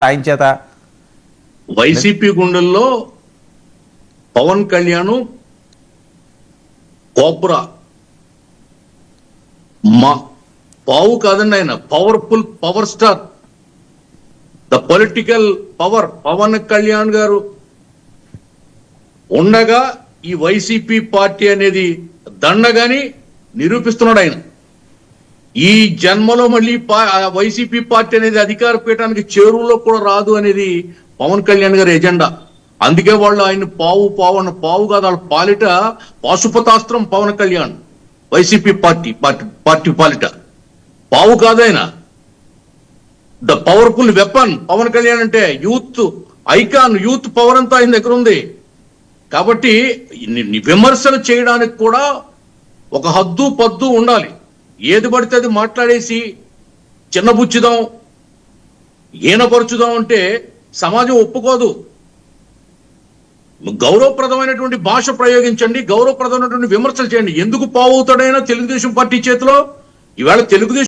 ఆయన చేత. వైసీపీ గుండెల్లో పవన్ కళ్యాణ్ కోబ్రా మా పావు కాదండి, ఆయన powerful power star, the political power Pawan Kalyan గారు ఉండగా ఈ వైసీపీ పార్టీ అనేది దండగాని నిరూపిస్తున్నాడు ఆయన. ఈ జన్మలో మళ్ళీ వైసీపీ పార్టీ అనేది అధికార పీఠానికి చేరువలో కూడా రాదు అనేది పవన్ కళ్యాణ్ గారి ఎజెండా. అందుకే వాళ్ళు ఆయన పావు కాదు, వాళ్ళ పాలిట పాశుపతాస్త్రం పవన్ కళ్యాణ్. వైసీపీ పార్టీ పాలిట పావు కాదైనా the powerful weapon Pawan Kalyan అంటే. యూత్ ఐకాన్, యూత్ పవర్ అంతా ఆయన దగ్గర ఉంది. కాబట్టి విమర్శలు చేయడానికి కూడా ఒక హద్దు పద్దు ఉండాలి. ఏది పడితే అది మాట్లాడేసి చిన్నబుచ్చుదాం, ఈనపరుచుదాం అంటే సమాజం ఒప్పుకోదు. గౌరవప్రదమైనటువంటి భాష ప్రయోగించండి, గౌరవప్రదమైనటువంటి విమర్శలు చేయండి. ఎందుకు పావు అవుతాడైనా తెలుగుదేశం పార్టీ చేతిలో? ఈవేళ తెలుగుదేశం